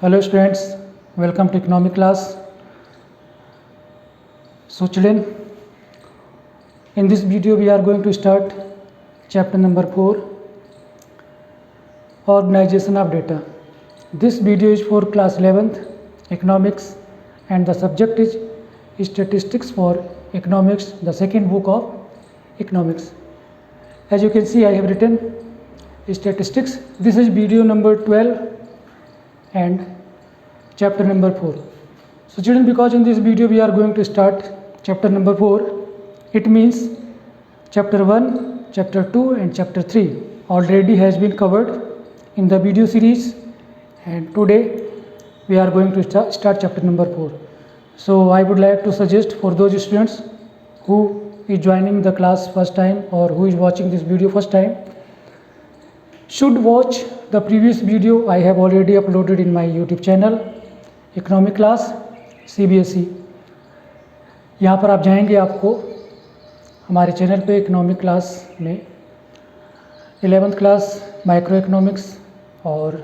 Hello students, welcome to economic class. So children, in this video we are going to start chapter number 4, organization of data. This video is for class 11th economics and the subject is statistics for economics, the second book of economics. As you can see, I have written statistics. This is video number 12 and chapter number 4. So children, because in this video we are going to start chapter number 4, it means chapter 1, chapter 2 and chapter 3 already has been covered in the video series, and today we are going to start chapter number 4. So I would like to suggest for those students who is joining the class first time or who is watching this video first time, should watch the previous video I have already uploaded in my YouTube channel economic class CBSE. यहाँ पर आप जाएंगे, आपको हमारे channel पे economic class में 11th class micro economics और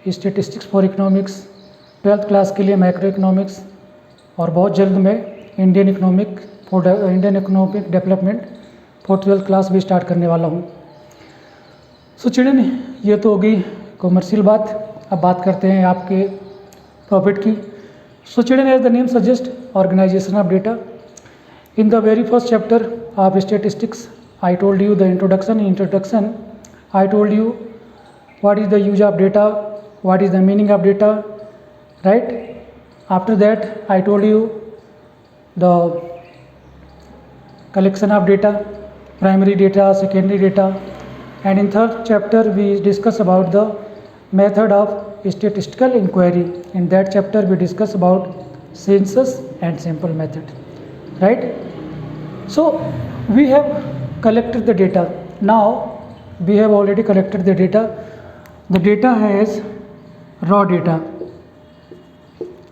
statistics for economics, 12th class के लिए माइक्रो इकोनॉमिक्स और बहुत जल्द मैं Indian economic development for 12th class भी स्टार्ट करने वाला हूँ. सो चिल्ड्रन, ये तो हो गई कॉमर्शियल बात. अब बात करते हैं आपके प्रॉफिट की. So children, as the name suggest, organisation of data. In the very first chapter of statistics I told you the introduction. I told you what is the use of data, what is the meaning of data, right? After that I told you the collection of data, primary data, secondary data, and in third chapter we discuss about the method of statistical inquiry. In that chapter we discuss about census and sample method, right? So we have collected the data. Now we have already collected the data. The data has raw data.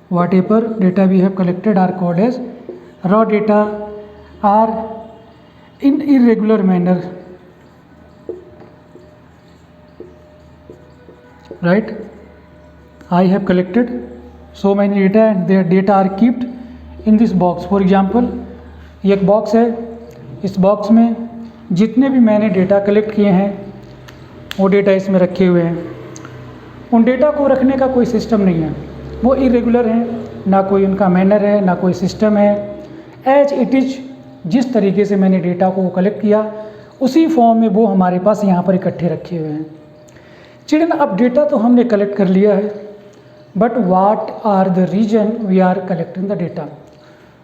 Whatever data we have collected are called as raw data, are in irregular manner, right? I have collected so many data and their data are kept in this box. For example, ये एक box है. इस box में जितने भी मैंने data collect किए हैं वो डेटा इसमें रखे हुए हैं. उन डेटा को रखने का कोई सिस्टम नहीं है, वो इरेगुलर हैं, ना कोई उनका मैनर है, ना कोई सिस्टम है. एज इट इज, जिस तरीके से मैंने डेटा को कलेक्ट किया उसी फॉर्म में वो हमारे पास यहाँ पर इकट्ठे रखे हुए हैं. चिल्ड्रन, अब डेटा तो हमने कलेक्ट कर लिया है, but what are the reason we are collecting the data,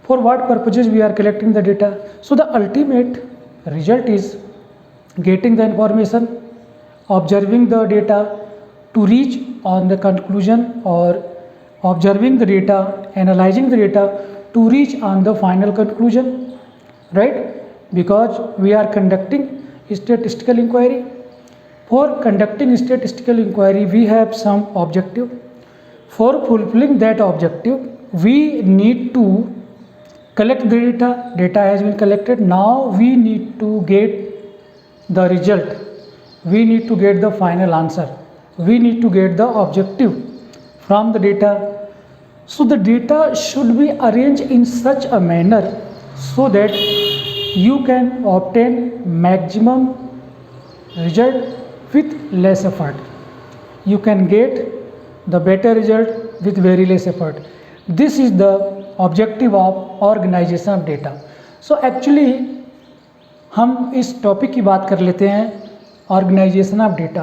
for what purposes we are collecting the data. So the ultimate result is getting the information, observing the data to reach on the conclusion, or observing the data, analyzing the data to reach on the final conclusion, right? Because we are conducting statistical inquiry. For conducting statistical inquiry we have some objective. For fulfilling that objective we need to collect the data. Data has been collected. Now we need to get the result. We need to get the final answer. We need to get the objective from the data. So the data should be arranged in such a manner so that you can obtain maximum result with less effort. You can get the better result with very less effort. This is the objective of organization of data. So actually हम इस topic की बात कर लेते हैं, organisation of data,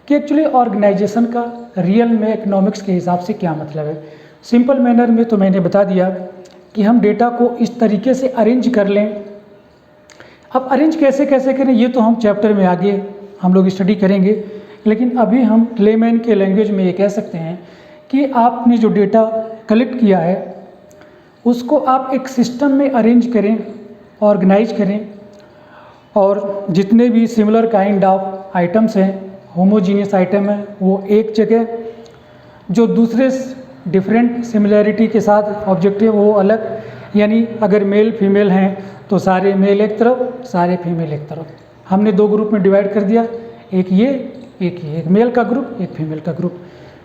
कि actually organisation का real में इकोनॉमिक्स के हिसाब से क्या मतलब है. सिंपल मैनर में तो मैंने बता दिया कि हम डेटा को इस तरीके से अरेंज कर लें. अब अरेंज कैसे कैसे करें ये तो हम चैप्टर में आगे हम लोग स्टडी करेंगे, लेकिन अभी हम लेमैन के लैंग्वेज में ये कह सकते हैं कि आपने जो डेटा कलेक्ट किया है उसको आप एक सिस्टम में अरेंज करें, ऑर्गेनाइज करें, और जितने भी सिमिलर काइंड ऑफ आइटम्स हैं, होमोजीनियस आइटम है, वो एक जगह, जो दूसरे डिफरेंट सिमिलैरिटी के साथ ऑब्जेक्टिव वो अलग. यानी अगर मेल फीमेल हैं तो सारे मेल एक तरफ, सारे फीमेल एक तरफ. हमने दो ग्रुप में डिवाइड कर दिया, एक ये एक मेल का ग्रुप, एक फीमेल का ग्रुप.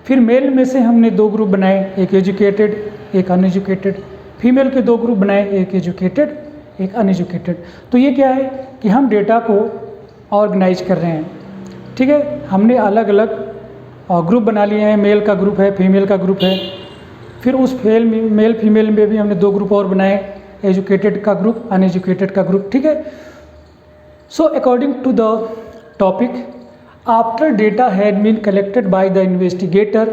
फिर मेल में से हमने 2 ग्रुप बनाए, एक एजुकेटेड एक अनएजुकेटेड। फीमेल के 2 ग्रुप बनाए, एक एजुकेटेड एक अनएजुकेटेड। तो ये क्या है कि हम डेटा को ऑर्गेनाइज कर रहे हैं, ठीक है। हमने अलग अलग ग्रुप बना लिए हैं, मेल का ग्रुप है, फीमेल का ग्रुप है। फिर उस मेल फीमेल में भी हमने 2 ग्रुप और बनाए, एजुकेटेड का ग्रुप, अनएजुकेटेड का ग्रुप, ठीक है। So according to the topic, after data had been collected by the investigator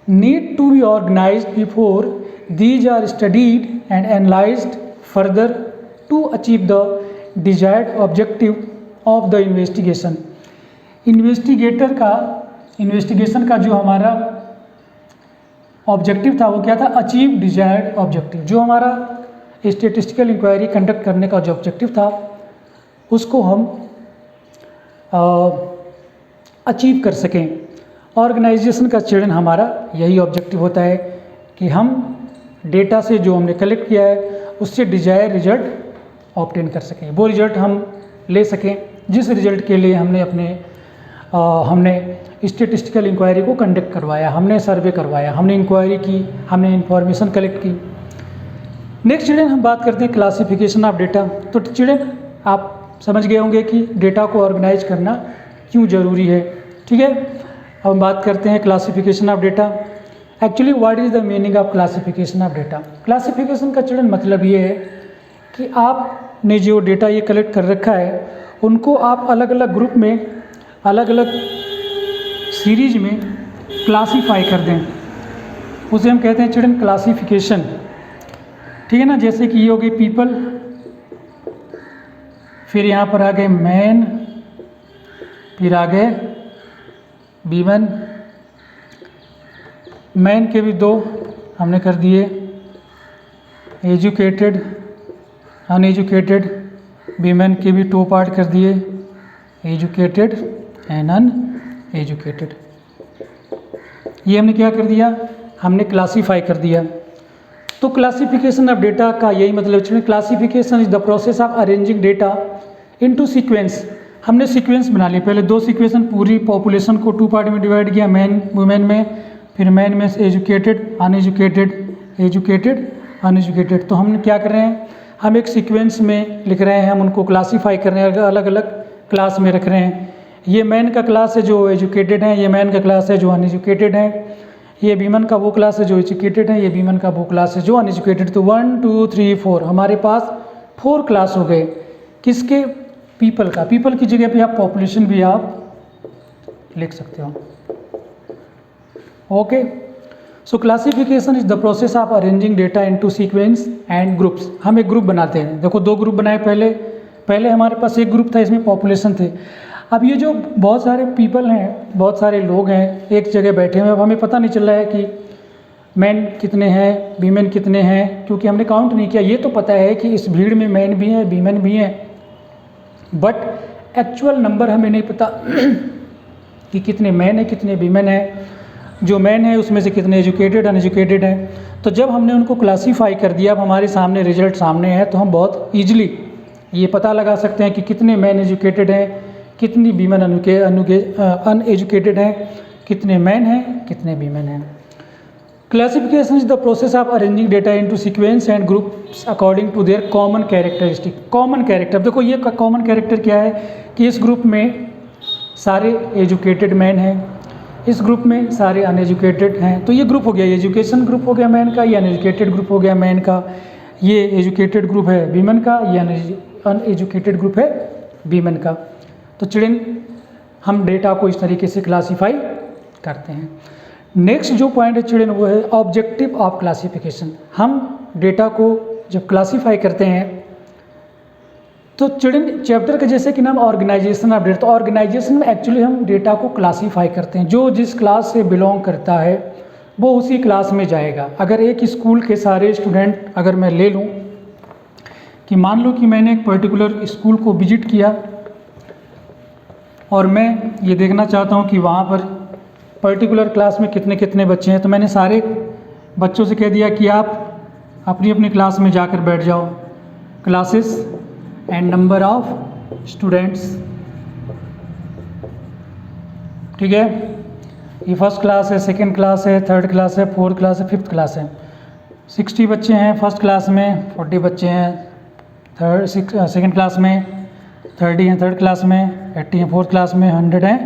need to be organised before these are studied and analyzed further to achieve the desired objective of the investigation। Investigation का जो हमारा objective था वो क्या था, achieve desired objective. जो हमारा statistical inquiry conduct करने का जो ऑब्जेक्टिव था उसको हम अचीव कर सकें। ऑर्गेनाइजेशन का चयन हमारा यही ऑब्जेक्टिव होता है कि हम डेटा से जो हमने कलेक्ट किया है उससे डिजायर रिजल्ट ऑब्टेन कर सकें, वो रिजल्ट हम ले सकें जिस रिजल्ट के लिए हमने स्टेटिस्टिकल इंक्वायरी को कंडक्ट करवाया, हमने सर्वे करवाया, हमने इंक्वायरी की, हमने इंफॉर्मेशन कलेक्ट की। नेक्स्ट चिल्ड्रन हम बात करते हैं क्लासिफिकेशन ऑफ डेटा। तो चिल्ड्रन आप समझ गए होंगे कि डेटा को ऑर्गेनाइज करना क्यों ज़रूरी है, ठीक है। अब हम बात करते हैं classification of data. Actually what is the meaning of classification of data. Classification का चिल्ड्रन मतलब ये है कि आपने जो डेटा ये कलेक्ट कर रखा है उनको आप अलग अलग ग्रुप में, अलग अलग सीरीज में क्लासीफाई कर दें, उसे हम कहते हैं चिल्ड्रन क्लासिफिकेशन, ठीक है ना। जैसे कि ये हो गई पीपल, फिर यहाँ पर आ गए मैन, फिर आ गए वीमेन। मैन के भी 2 हमने कर दिए, एजुकेटेड अनएजुकेटेड। वीमेन के भी 2 पार्ट कर दिए, एजुकेटेड एंड अनएजुकेटेड। ये हमने क्या कर दिया, हमने क्लासीफाई कर दिया। तो क्लासिफिकेशन ऑफ डेटा का यही मतलब है। Classification is the process of arranging data into sequence. हमने सीक्वेंस बना लिए, पहले 2 सीक्वेंस, पूरी पॉपुलेशन को 2 पार्ट में डिवाइड किया, मैन वुमेन में, फिर मैन में एजुकेटेड अनएजुकेटेड, एजुकेटेड अनएजुकेटेड। तो हम क्या कर रहे हैं, हम एक सीक्वेंस में लिख रहे हैं, हम उनको क्लासीफाई कर रहे हैं, अलग अलग क्लास में रख रहे हैं। ये मैन का क्लास है जो एजुकेटेड है, ये मैन का क्लास है जो अनएजुकेटेड है, ये वीमन का वो क्लास है जो एजुकेटेड है, ये वीमन का वो क्लास है जो अनएजुकेटेड। तो 1 2 3 4 हमारे पास 4 क्लास हो गए। किसके, पीपल का। पीपल की जगह पे आप पॉपुलेशन भी आप लिख सकते हो, okay. So classification is the process of arranging data into sequence and groups. हम एक ग्रुप बनाते हैं, देखो 2 ग्रुप बनाए, पहले हमारे पास एक ग्रुप था, इसमें पॉपुलेशन थे। अब ये जो बहुत सारे पीपल हैं, बहुत सारे लोग हैं एक जगह बैठे हुए, अब हमें पता नहीं चल रहा है कि मैन कितने हैं, वीमेन कितने हैं, क्योंकि हमने काउंट नहीं किया। ये तो पता है कि इस भीड़ में मैन भी हैं, वीमेन भी हैं, बट एक्चुअल नंबर हमें नहीं पता कि कितने मैन हैं, कितने वीमेन हैं। जो मैन है उसमें से कितने एजुकेटेड अनएजुकेटेड हैं। तो जब हमने उनको क्लासीफाई कर दिया, अब हमारे सामने रिजल्ट सामने है, तो हम बहुत ईजिली ये पता लगा सकते हैं कि कितने मैन एजुकेटेड हैं, कितनी वीमेन अनएजुकेटेड हैं, कितने मैन हैं, कितने वीमेन हैं। Classification is the process of arranging data into sequence and groups according to their common characteristic. Common character, देखो ये कॉमन कैरेक्टर क्या है कि इस ग्रुप में सारे एजुकेटेड मैन हैं, इस ग्रुप में सारे अनएजुकेटेड हैं। तो ये ग्रुप हो गया, एजुकेशन ग्रुप हो गया मैन का, ये अनएजुकेटेड ग्रुप हो गया मैन का, ये एजुकेटेड ग्रुप है वीमेन का, ये अनएजुकेटेड ग्रुप है वीमेन का। तो चिल्ड्रन हम डेटा को इस तरीके से क्लासीफाई करते हैं। नेक्स्ट जो पॉइंट है चिल्ड्रन वो है ऑब्जेक्टिव ऑफ क्लासिफिकेशन। हम डेटा को जब क्लासीफाई करते हैं तो चिल्ड्रन चैप्टर का जैसे कि नाम ऑर्गेनाइजेशन ऑफ डेटा, तो ऑर्गेनाइजेशन में एक्चुअली हम डेटा को क्लासीफाई करते हैं। जो जिस क्लास से बिलोंग करता है वो उसी क्लास में जाएगा। अगर एक स्कूल के सारे स्टूडेंट अगर मैं ले लूँ कि मान लो कि मैंने एक पर्टिकुलर स्कूल को विजिट किया और मैं ये देखना चाहता हूँ कि वहाँ पर पर्टिकुलर क्लास में कितने कितने बच्चे हैं, तो मैंने सारे बच्चों से कह दिया कि आप अपनी अपनी क्लास में जाकर बैठ जाओ। Classes and number of students, ठीक है। ये फर्स्ट क्लास है, सेकंड क्लास है, थर्ड क्लास है, फोर्थ क्लास है, फिफ्थ क्लास है। 60 बच्चे हैं फर्स्ट क्लास में, 40 बच्चे हैं सेकंड क्लास में, 30 हैं थर्ड क्लास में, 80 हैं फोर्थ क्लास में, 100 हैं।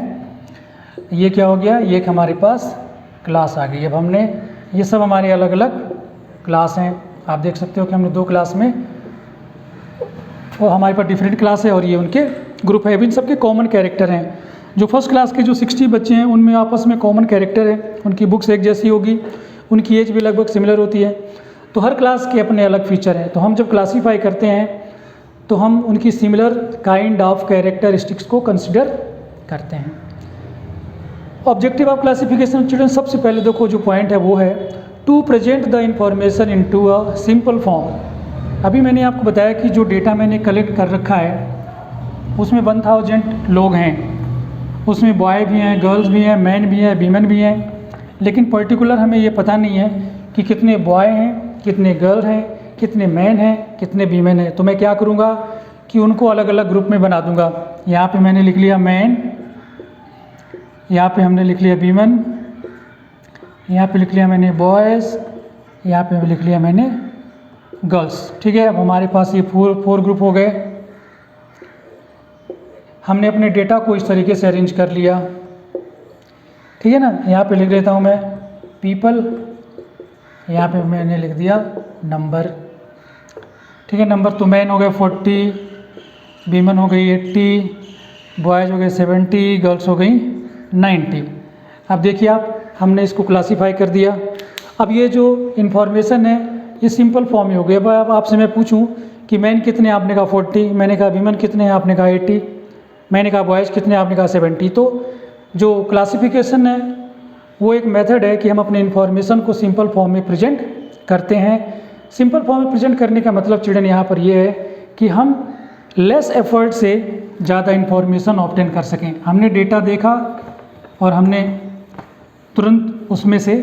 ये क्या हो गया, ये एक हमारे पास क्लास आ गई। अब हमने ये सब हमारे अलग अलग क्लास हैं। आप देख सकते हो कि हमने 2 क्लास में, वो हमारे पास डिफरेंट क्लास है और ये उनके ग्रुप है। अब इन सबके कॉमन कैरेक्टर हैं। जो फर्स्ट क्लास के जो 60 बच्चे हैं उनमें आपस में कॉमन कैरेक्टर है, उनकी बुक्स एक जैसी होगी, उनकी एज भी लगभग सिमिलर होती है। तो हर क्लास के अपने अलग फीचर हैं। तो हम जब क्लासीफाई करते हैं तो हम उनकी सिमिलर काइंड ऑफ कैरेक्टरिस्टिक्स को कंसिडर करते हैं। ऑब्जेक्टिव ऑफ क्लासिफिकेशन चिल्ड्रन, सबसे पहले देखो जो पॉइंट है वो है to present the information into a simple form. अभी मैंने आपको बताया कि जो डेटा मैंने कलेक्ट कर रखा है उसमें 1000 लोग हैं, उसमें बॉय भी हैं, गर्ल्स भी हैं, मैन भी हैं, वीमेन भी हैं, लेकिन पर्टिकुलर हमें ये पता नहीं है कि कितने बॉय हैं, कितने गर्ल हैं, कितने मैन हैं, कितने वीमेन हैं। तो मैं क्या करूँगा कि उनको अलग अलग ग्रुप में बना दूँगा। यहाँ पे मैंने लिख लिया मैन, यहाँ पे हमने लिख लिया वीमेन, यहाँ पे लिख लिया मैंने बॉयज़, यहाँ पे लिख लिया मैंने गर्ल्स। ठीक है, अब हमारे पास ये फोर ग्रुप हो गए। हमने अपने डेटा को इस तरीके से अरेंज कर लिया। ठीक है ना, यहाँ पे लिख देता हूँ मैं पीपल, यहाँ पे मैंने लिख दिया नंबर। ठीक है, नंबर तो मैन हो गए 40, वीमेन हो गई 80, बॉयज़ हो गए 70, गर्ल्स हो गई 90। अब देखिए आप, हमने इसको क्लासीफाई कर दिया। अब ये जो इन्फॉर्मेशन है ये सिंपल फॉर्म में हो गई। अब आपसे मैं पूछूं कि मैन कितने, आपने कहा 40, मैंने कहा वीमेन कितने हैं, आपने कहा 80, मैंने कहा बॉयज़ कितने, आपने कहा 70। तो जो क्लासिफिकेशन है वो एक मेथड है कि हम अपने इन्फॉर्मेशन को सिंपल फॉर्म में प्रेजेंट करते हैं। सिंपल फॉर्म में प्रेजेंट करने का मतलब चिल्ड्रन यहाँ पर ये है कि हम लेस एफर्ट से ज़्यादा इन्फॉर्मेशन ऑब्टेन कर सकें। हमने डेटा देखा और हमने तुरंत उसमें से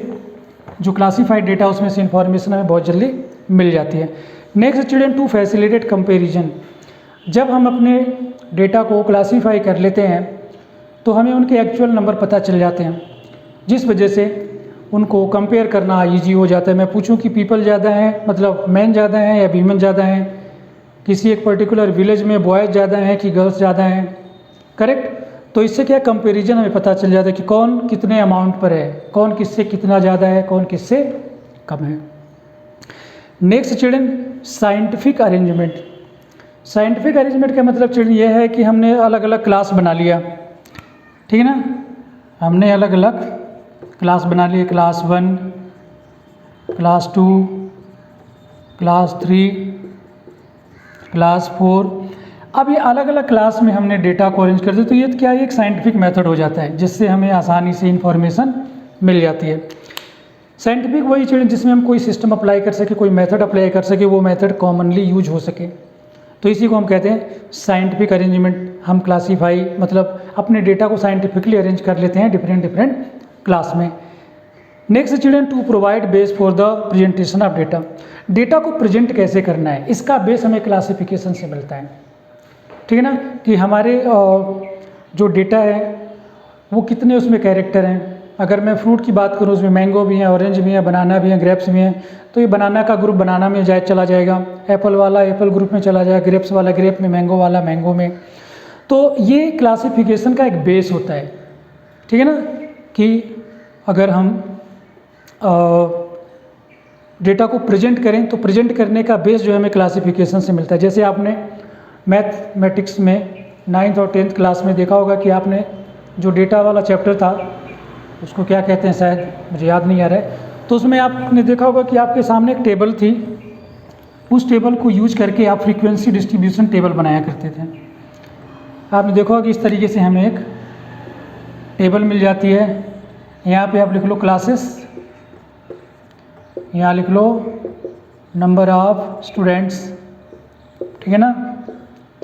जो क्लासीफाइड डेटा उसमें से इन्फॉर्मेशन हमें बहुत जल्दी मिल जाती है। Next children, to facilitate comparison. जब हम अपने डेटा को क्लासीफाई कर लेते हैं तो हमें उनके एक्चुअल नंबर पता चल जाते हैं, जिस वजह से उनको कंपेयर करना ईजी हो जाता है। मैं पूछूं कि पीपल ज़्यादा हैं, मतलब मैन ज़्यादा हैं या वीमेन ज़्यादा हैं, किसी एक पर्टिकुलर विलेज में बॉयज़ ज़्यादा हैं कि गर्ल्स ज़्यादा हैं, करेक्ट। तो इससे क्या कंपैरिजन हमें पता चल जाता है कि कौन कितने अमाउंट पर है, कौन किससे कितना ज़्यादा है, कौन किससे कम है। Next children, scientific arrangement. Scientific arrangement का मतलब चिल्ड्रन ये है कि हमने अलग अलग क्लास बना लिया। ठीक है ना, हमने अलग अलग क्लास बना लिए, क्लास 1, क्लास 2, क्लास 3, क्लास 4। अब ये अलग अलग क्लास में हमने डेटा को अरेंज कर दिया। तो ये क्या है, एक साइंटिफिक मेथड हो जाता है जिससे हमें आसानी से इंफॉर्मेशन मिल जाती है। साइंटिफिक वही चिल्ड्रन जिसमें हम कोई सिस्टम अप्लाई कर सके, कोई मेथड अप्लाई कर सके, वो मेथड कॉमनली यूज हो सके। तो इसी को हम कहते हैं साइंटिफिक अरेंजमेंट। हम क्लासीफाई मतलब अपने डेटा को साइंटिफिकली अरेंज कर लेते हैं डिफरेंट क्लास में। Next children, to provide base for the presentation of data. Data को प्रेजेंट कैसे करना है, इसका बेस हमें क्लासिफिकेशन से मिलता है। ठीक है ना, कि हमारे जो डेटा है वो कितने उसमें कैरेक्टर हैं। अगर मैं फ्रूट की बात करूँ, उसमें मैंगो भी है, ऑरेंज भी है, बनाना भी है, ग्रेप्स भी हैं। तो ये बनाना का ग्रुप बनाना में चला जाएगा, एप्पल वाला एप्पल ग्रुप में चला जाएगा, ग्रेप्स वाला ग्रेप में, मैंगो वाला मैंगो में। तो ये क्लासिफिकेशन का एक बेस होता है। ठीक है ना, कि अगर हम डेटा को प्रेजेंट करें तो प्रेजेंट करने का बेस जो है हमें क्लासिफिकेशन से मिलता है। जैसे आपने मैथमेटिक्स में 9th और 10th क्लास में देखा होगा कि आपने जो डेटा वाला चैप्टर था उसको क्या कहते हैं, शायद मुझे याद नहीं आ रहा है। तो उसमें आपने देखा होगा कि आपके सामने एक टेबल थी, उस टेबल को यूज करके आप फ्रीक्वेंसी डिस्ट्रीब्यूशन टेबल बनाया करते थे। आपने देखा होगा कि इस तरीके से हमें एक टेबल मिल जाती है। यहाँ पे आप लिख लो क्लासेस, यहाँ लिख लो नंबर ऑफ स्टूडेंट्स। ठीक है ना,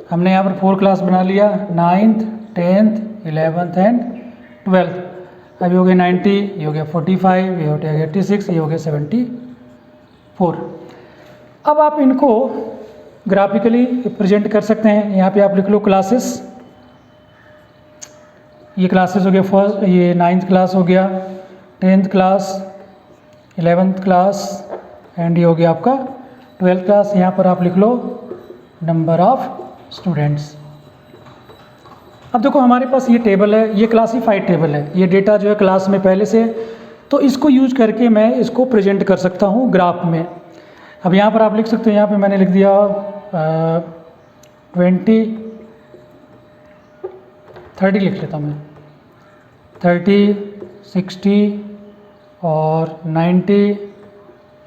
हमने यहाँ पर 4 क्लास बना लिया, 9th, 10th, 11th and 12th। अभी हो गए 90, ये हो गया 45, ये हो गया 86, ये हो गया 74। अब आप इनको ग्राफिकली प्रेजेंट कर सकते हैं। यहाँ पे आप लिख लो क्लासेस, ये क्लासेस हो गया, फर्स्ट ये 9th क्लास हो गया, 10th class, 11th class and ये हो गया आपका 12th क्लास। यहाँ पर आप लिख लो नंबर ऑफ स्टूडेंट्स। अब देखो हमारे पास ये टेबल है, ये क्लासीफाइड टेबल है, ये डेटा जो है क्लास में पहले से, तो इसको यूज करके मैं इसको प्रेजेंट कर सकता हूँ ग्राफ में। अब यहाँ पर आप लिख सकते हो, यहाँ पे मैंने लिख दिया 30 लिख लेता हूँ मैं, 30, 60 और 90,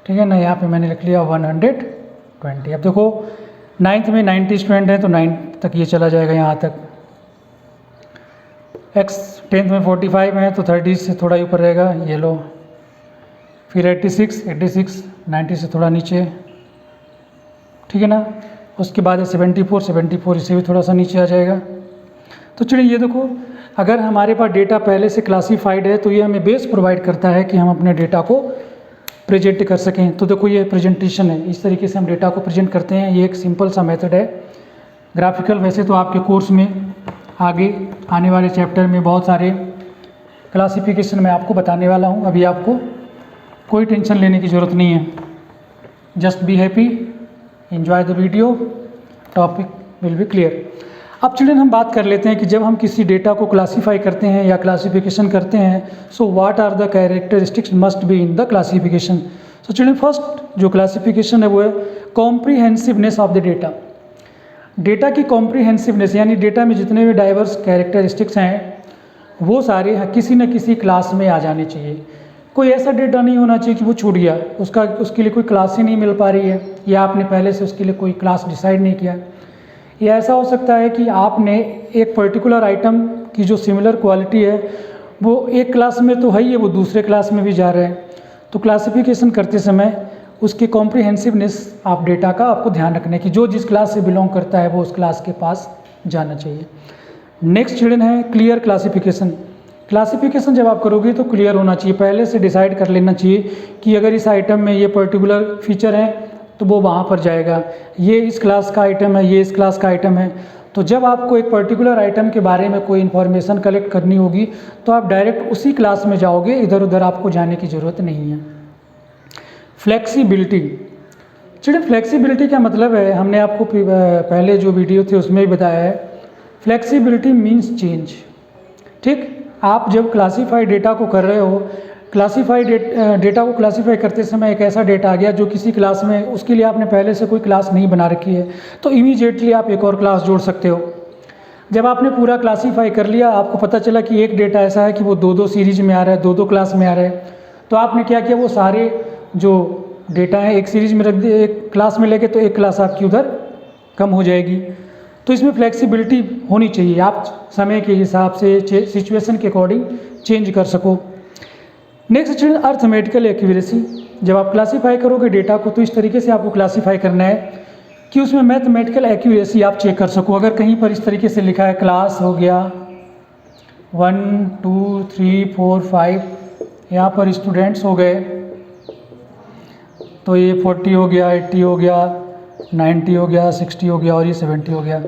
ठीक है ना। यहाँ पे मैंने लिख लिया 120। अब देखो 9th में 90 स्टूडेंट हैं तो 9 तक ये चला जाएगा यहाँ तक। 10th में 45 हैं तो 30 से थोड़ा ऊपर रहेगा, ये लो। फिर 86, 90 से थोड़ा नीचे, ठीक है ना। उसके बाद है 74 इससे भी थोड़ा सा नीचे आ जाएगा। तो चलिए ये देखो, अगर हमारे पास डेटा पहले से क्लासीफाइड है तो ये हमें बेस प्रोवाइड करता है कि हम अपने डेटा को प्रेजेंट कर सकें। तो देखो ये प्रेजेंटेशन है, इस तरीके से हम डेटा को प्रेजेंट करते हैं। ये एक सिंपल सा मेथड है ग्राफिकल। वैसे तो आपके कोर्स में आगे आने वाले चैप्टर में बहुत सारे क्लासिफिकेशन मैं आपको बताने वाला हूँ। अभी आपको कोई टेंशन लेने की ज़रूरत नहीं है, just be happy, enjoy the video, topic will be clear. अब चिल्ड्रन हम बात कर लेते हैं कि जब हम किसी डेटा को क्लासीफाई करते हैं या क्लासिफिकेशन करते हैं, so what are the characteristics must be in the classification. So children first जो क्लासिफिकेशन है वो है comprehensiveness of the data. Data की कॉम्प्रीहेंसिवनेस यानी डेटा में जितने भी डाइवर्स कैरेक्टरिस्टिक्स हैं वो सारे किसी न किसी क्लास में आ जाने चाहिए। कोई ऐसा डेटा नहीं होना चाहिए कि वो छूट गया, उसके लिए कोई क्लास ही नहीं मिल पा रही है, या आपने पहले से उसके लिए कोई क्लास डिसाइड नहीं किया। या ऐसा हो सकता है कि आपने एक पर्टिकुलर आइटम की जो सिमिलर क्वालिटी है वो एक क्लास में तो है ही है, वो दूसरे क्लास में भी जा रहे हैं। तो क्लासिफिकेशन करते समय उसकी कॉम्प्रिहेंसिवनेस आप डेटा का आपको ध्यान रखना है कि जो जिस क्लास से बिलोंग करता है वो उस क्लास के पास जाना चाहिए। नेक्स्ट चिल्ड्रन है क्लियर क्लासिफिकेशन। क्लासिफिकेशन जब आप करोगे तो क्लियर होना चाहिए, पहले से डिसाइड कर लेना चाहिए कि अगर इस आइटम में ये पर्टिकुलर फीचर है तो वो वहाँ पर जाएगा, ये इस क्लास का आइटम है, ये इस क्लास का आइटम है। तो जब आपको एक पर्टिकुलर आइटम के बारे में कोई इन्फॉर्मेशन कलेक्ट करनी होगी तो आप डायरेक्ट उसी क्लास में जाओगे, इधर उधर आपको जाने की ज़रूरत नहीं है। फ्लेक्सिबिलिटी। चिल्ड्रन फ्लेक्सिबिलिटी का मतलब है, हमने आपको पहले जो वीडियो थे उसमें भी बताया है, फ्लेक्सिबिलिटी मीन्स चेंज। ठीक, आप जब क्लासीफाइड डेटा को कर रहे हो, क्लासीफाइड डेटा को क्लासीफाई करते समय एक ऐसा डेटा आ गया जो किसी क्लास में, उसके लिए आपने पहले से कोई क्लास नहीं बना रखी है, तो इमीडिएटली आप एक और क्लास जोड़ सकते हो। जब आपने पूरा क्लासीफाई कर लिया, आपको पता चला कि एक डेटा ऐसा है कि वो दो सीरीज में आ रहा है, दो क्लास में आ रहा है, तो आपने क्या किया, वो सारे जो डेटा है एक सीरीज में रख दिए, एक क्लास में लेके, तो एक क्लास आपकी उधर कम हो जाएगी। तो इसमें फ्लेक्सिबिलिटी होनी चाहिए, आप समय के हिसाब से सिचुएशन के अकॉर्डिंग चेंज कर सको। Next arithmetical accuracy. जब आप क्लासीफाई करोगे डेटा को तो इस तरीके से आपको क्लासीफाई करना है कि उसमें मैथमेटिकल एक्यूरेसी आप चेक कर सको। अगर कहीं पर इस तरीके से लिखा है क्लास हो गया 1 2 3 4 5, यहाँ पर स्टूडेंट्स हो गए, तो ये 40 हो गया, 80 हो गया, 90 हो गया, 60 हो गया और ये 70 हो गया,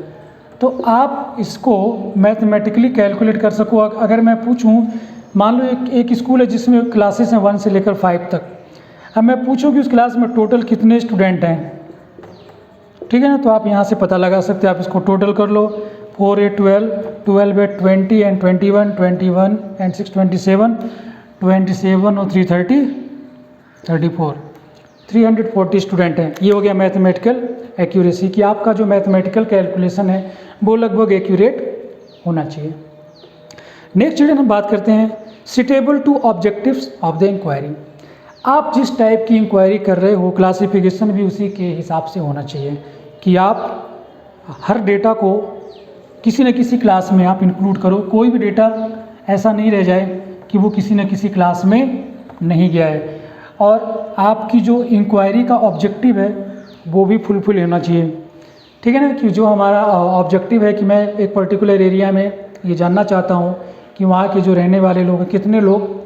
तो आप इसको मैथमेटिकली कैलकुलेट कर सको। अगर मैं पूछूं, मान लो एक स्कूल है जिसमें क्लासेस हैं 1 से लेकर 5 तक, अब मैं पूछूं कि उस क्लास में टोटल कितने स्टूडेंट हैं, ठीक है ना, तो आप यहाँ से पता लगा सकते हैं। आप इसको टोटल कर लो, 4 8 12, 12 8 20 एंड 21, 21 एंड 6 27, 27 और 3 30 34, 340 स्टूडेंट हैं। ये हो गया मैथमेटिकल एक्यूरेसी कि आपका जो मैथमेटिकल कैलकुलेशन है वो लगभग एक्यूरेट होना चाहिए। नेक्स्ट चिल्ड्रन हम बात करते हैं suitable to objectives of the inquiry. आप जिस टाइप की इंक्वायरी कर रहे हो, क्लासिफिकेशन भी उसी के हिसाब से होना चाहिए कि आप हर डेटा को किसी न किसी क्लास में आप इंक्लूड करो। कोई भी डेटा ऐसा नहीं रह जाए कि वो किसी न किसी क्लास में नहीं गया है, और आपकी जो इंक्वायरी का ऑब्जेक्टिव है वो भी फुलफिल होना चाहिए, ठीक है ना। कि जो हमारा ऑब्जेक्टिव है कि मैं एक पर्टिकुलर एरिया में ये जानना चाहता हूँ कि वहाँ के जो रहने वाले लोग हैं, कितने लोग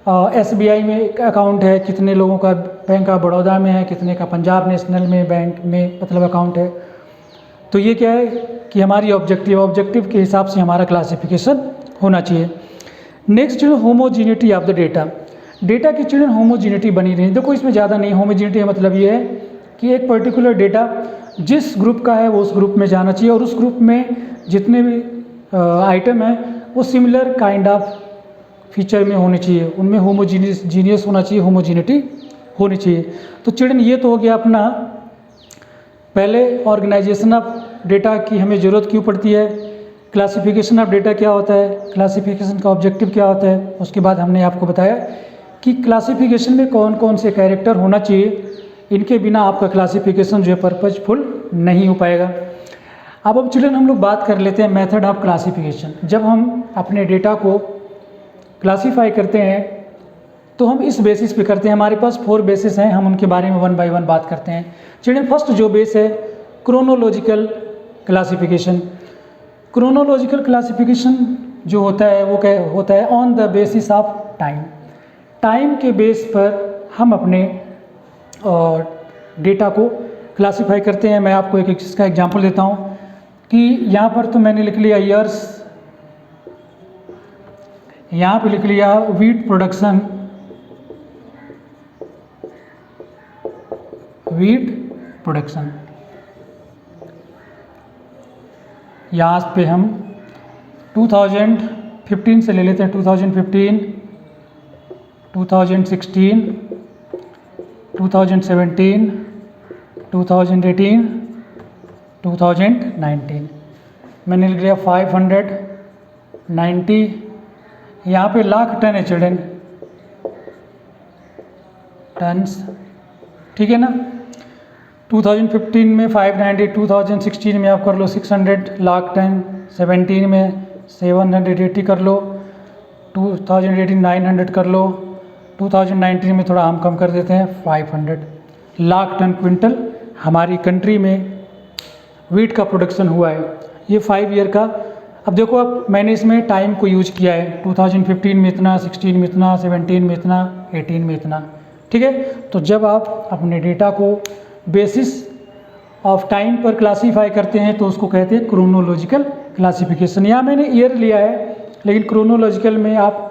SBI में एक अकाउंट है, कितने लोगों का बैंक ऑफ बड़ौदा में है, कितने का पंजाब नेशनल में बैंक में मतलब अकाउंट है। तो ये क्या है कि हमारी ऑब्जेक्टिव के हिसाब से हमारा क्लासिफिकेशन होना चाहिए। नेक्स्ट जो homogeneity of the data, data की चिल्ड्रन होमोजीनिटी बनी रही। देखो इसमें ज़्यादा नहीं, होमोजीनिटी का मतलब ये है कि एक पर्टिकुलर डेटा जिस ग्रुप का है वो उस ग्रुप में जाना चाहिए और उस ग्रुप में जितने भी आइटम हैं वो सिमिलर काइंड ऑफ फीचर में होने चाहिए, उनमें होमोजीनियस होना चाहिए, होमोजीनिटी होनी चाहिए। तो चिल्ड्रन ये तो हो गया अपना पहले ऑर्गेनाइजेशन ऑफ डेटा की हमें ज़रूरत क्यों पड़ती है, क्लासिफिकेशन ऑफ डेटा क्या होता है, क्लासिफिकेशन का ऑब्जेक्टिव क्या होता है। उसके बाद हमने आपको बताया कि क्लासिफिकेशन में कौन कौन से कैरेक्टर होना चाहिए, इनके बिना आपका क्लासिफिकेशन जो है पर्पजफुल नहीं हो पाएगा। अब चिल्ड्रन हम लोग बात कर लेते हैं मेथड ऑफ क्लासिफिकेशन। जब हम अपने डेटा को क्लासीफाई करते हैं तो हम इस बेसिस पे करते हैं, हमारे पास 4 बेसिस हैं, हम उनके बारे में 1 बाय 1 बात करते हैं। चिल्ड्रन फर्स्ट जो बेस है क्रोनोलॉजिकल क्लासिफिकेशन। क्रोनोलॉजिकल क्लासिफिकेशन जो होता है वो क्या होता है, on the basis of time. Time के बेस पर हम अपने डेटा को क्लासिफाई करते हैं। मैं आपको एक इसका एग्जांपल देता हूँ कि यहाँ पर तो मैंने लिख लिया ईयर्स, यहाँ पे लिख लिया वीट प्रोडक्शन, यहाँ पे हम 2015 से ले लेते हैं, 2015, 2016, 2017, 2018, 2019। मैंने लिख लिया 590। यहाँ पे लाख टन है चिल्ड्रन, टन्स, ठीक है ना। 2015 में 590, 2016 में आप कर लो 600 लाख टन, 17 में 780 कर लो, 2018 900 कर लो, 2019 में थोड़ा हम कम कर देते हैं 500 लाख टन क्विंटल हमारी कंट्री में वीट का प्रोडक्शन हुआ है। ये 5 ईयर का। अब देखो अब मैंने इसमें टाइम को यूज किया है, 2015 में इतना, 16 में इतना, 17 में इतना, 18 में इतना, ठीक है। तो जब आप अपने डेटा को बेसिस ऑफ टाइम पर क्लासीफाई करते हैं तो उसको कहते हैं क्रोनोलॉजिकल क्लासिफिकेशन। यहाँ मैंने ईयर लिया है, लेकिन क्रोनोलॉजिकल में आप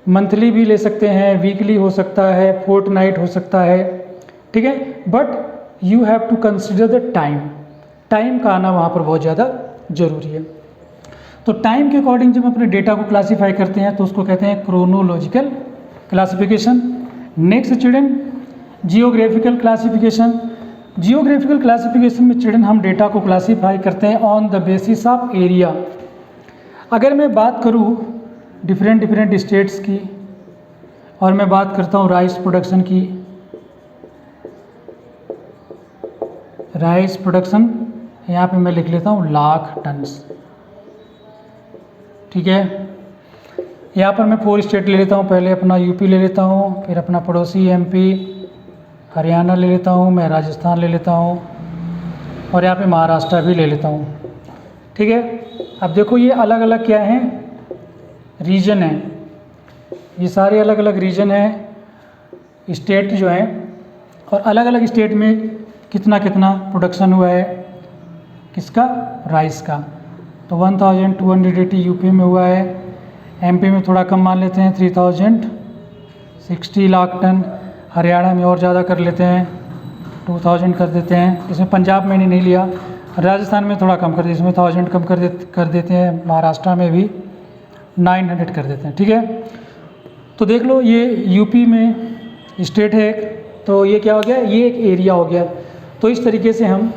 मंथली भी ले सकते हैं, वीकली हो सकता है, फोर्टनाइट हो सकता है, ठीक है। But you have to consider the time, time का आना वहाँ पर बहुत ज़्यादा ज़रूरी है। तो टाइम के अकॉर्डिंग जब अपने डेटा को क्लासीफाई करते हैं तो उसको कहते हैं chronological classification. Next children geographical classification. Geographical classification में चिल्ड्रन हम डेटा को क्लासीफाई करते हैं on the basis of area. अगर मैं बात करूँ डिफरेंट स्टेट्स की और मैं बात करता हूँ राइस प्रोडक्शन की, राइस प्रोडक्शन यहाँ पे मैं लिख लेता हूँ लाख टन्स, ठीक है। यहाँ पर मैं 4 स्टेट ले लेता हूँ, पहले अपना यूपी ले लेता हूँ, फिर अपना पड़ोसी एमपी, हरियाणा ले लेता हूँ, मैं राजस्थान ले लेता हूँ और यहाँ पे महाराष्ट्र भी ले लेता हूँ, ठीक है। अब देखो ये अलग अलग क्या हैं, रीजन हैं, ये सारे अलग अलग रीजन हैं, स्टेट जो हैं, और अलग अलग स्टेट में कितना कितना प्रोडक्शन हुआ है किसका, राइस का। तो 1280 यूपी में हुआ है, एमपी में थोड़ा कम मान लेते हैं 3060 लाख टन, हरियाणा में और ज़्यादा कर लेते हैं 2000 कर देते हैं, इसमें पंजाब मैंने नहीं लिया, राजस्थान में थोड़ा कम कर देते, इसमें 1000 कम कर देते हैं, महाराष्ट्र में भी 900 कर देते हैं, ठीक है। तो देख लो ये यूपी में स्टेट है एक, तो ये क्या हो गया, ये एक एरिया हो गया। तो इस तरीके से हम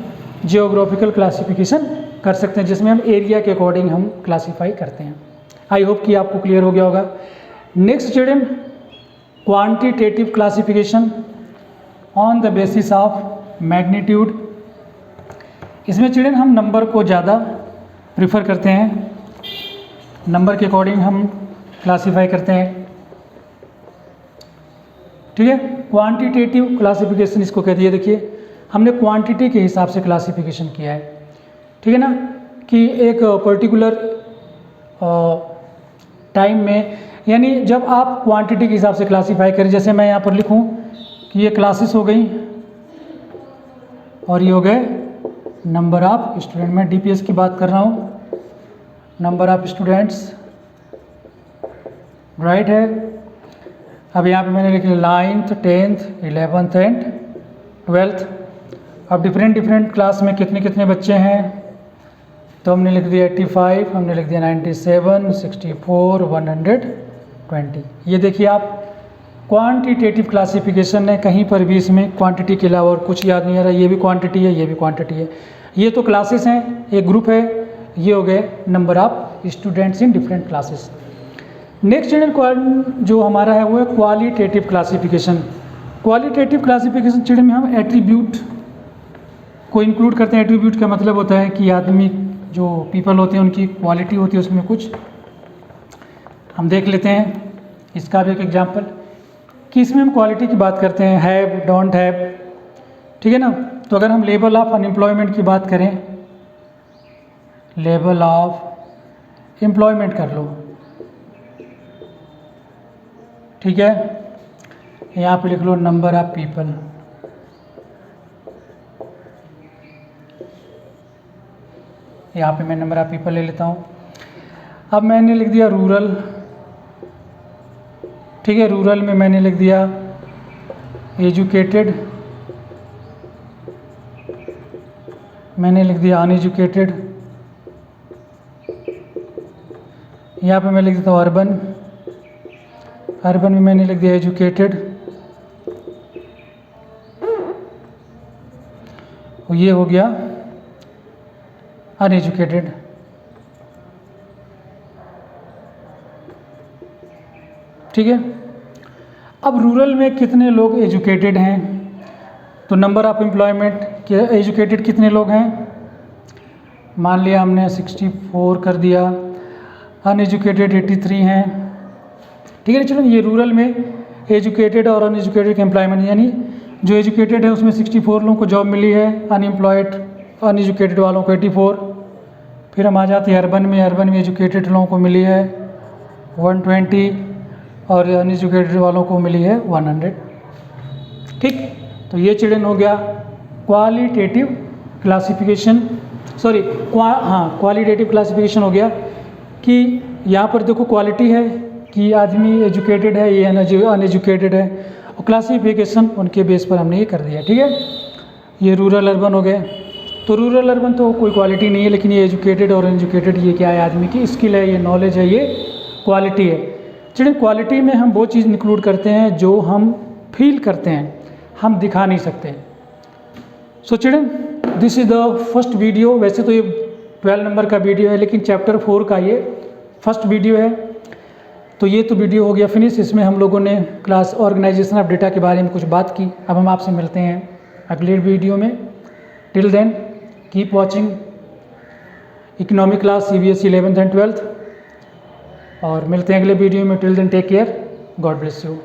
जियोग्राफिकल क्लासिफिकेशन कर सकते हैं जिसमें हम एरिया के अकॉर्डिंग हम क्लासीफाई करते हैं। आई होप कि आपको क्लियर हो गया होगा। Next children quantitative classification on the basis of magnitude. इसमें चिल्ड्रन हम नंबर को ज़्यादा प्रिफर करते हैं, नंबर के अकॉर्डिंग हम क्लासीफाई करते हैं, ठीक है। क्वांटिटेटिव क्लासिफिकेशन इसको कहती है। देखिए हमने क्वांटिटी के हिसाब से क्लासिफिकेशन किया है, ठीक है ना, कि एक पर्टिकुलर टाइम में, यानी जब आप क्वांटिटी के हिसाब से क्लासीफाई करें, जैसे मैं यहाँ पर लिखूँ कि ये क्लासेस हो गई और ये हो गए नंबर ऑफ स्टूडेंट। मैं डीपीएस की बात कर रहा हूँ, नंबर ऑफ स्टूडेंट्स राइट है। अब यहाँ पे मैंने लिख लिया 9th 10th 11th and 12th। अब डिफरेंट क्लास में कितने कितने बच्चे हैं, तो हमने लिख दिया 85, हमने लिख दिया 97, 64, 120। ये देखिए आप क्वांटिटेटिव क्लासिफिकेशन है, कहीं पर भी इसमें क्वांटिटी के अलावा और कुछ याद नहीं आ रहा। ये भी क्वांटिटी है, ये भी क्वांटिटी है। ये तो क्लासेस हैं, एक ग्रुप है। ये हो गए number of students in different classes. Next children जो हमारा है वो है qualitative classification. Qualitative classification children में हम एट्रीब्यूट को इंक्लूड करते हैं। एट्रीब्यूट का मतलब होता है कि आदमी जो पीपल होते हैं उनकी क्वालिटी होती है, उसमें कुछ हम देख लेते हैं। इसका भी एक एग्जांपल कि इसमें हम क्वालिटी की बात करते हैं, हैव, डोंट हैव, ठीक है ना। तो अगर हम लेवल ऑफ अनएम्प्लॉयमेंट की बात करें, लेवल ऑफ एम्प्लॉयमेंट कर लो, ठीक है। यहाँ पे लिख लो नंबर ऑफ पीपल, यहाँ पे मैं नंबर ऑफ पीपल ले लेता हूँ। अब मैंने लिख दिया रूरल, ठीक है। रूरल में मैंने लिख दिया एजुकेटेड, मैंने लिख दिया अनएजुकेटेड। यहाँ पे मैं लिख देता हूँ अर्बन, अर्बन में मैंने लिख दिया एजुकेटेड। ये हो गया अनएजुकेटेड, ठीक है। अब रूरल में कितने लोग एजुकेटेड हैं, तो नंबर ऑफ एम्प्लॉयमेंट के एजुकेटेड कितने लोग हैं, मान लिया हमने 64 कर दिया, अनएजुकेटेड 83 हैं, ठीक है। चलो ये रूरल में एजुकेटेड और अनएजुकेटेड के एम्प्लॉयमेंट, यानी जो एजुकेटेड है उसमें 64 लोगों को जॉब मिली है, अनएम्प्लॉयड अनएजुकेटेड वालों को 84। फिर हम आ जाते हैं अर्बन में, अर्बन में एजुकेटेड लोगों को मिली है 120 और अनएजुकेटेड वालों को मिली है 100, ठीक। तो ये चिल्ड्रन हो गया qualitative classification, sorry qualitative classification हो गया कि यहाँ पर देखो क्वालिटी है कि आदमी एजुकेटेड है, ये अनएजुकेटेड है, और क्लासिफिकेशन उनके बेस पर हमने ये कर दिया, ठीक है। ये रूरल अर्बन हो गए। तो रूरल अर्बन तो कोई क्वालिटी नहीं है, लेकिन ये एजुकेटेड और अनएजुकेटेड ये क्या है, आदमी की स्किल है, ये नॉलेज है, ये क्वालिटी है। चिल्ड्रन क्वालिटी में हम वो चीज़ इंक्लूड करते हैं जो हम फील करते हैं, हम दिखा नहीं सकते। So children this is the first video. वैसे तो ये 12 नंबर का वीडियो है, लेकिन चैप्टर 4 का ये फर्स्ट वीडियो है। तो ये तो वीडियो हो गया फिनिश। इसमें हम लोगों ने क्लास ऑर्गेनाइजेशन ऑफ डेटा के बारे में कुछ बात की। अब हम आपसे मिलते हैं अगले वीडियो में। Till then keep watching economic class CBSE 11th and 12th, और मिलते हैं अगले वीडियो में। Till then take care, God bless you.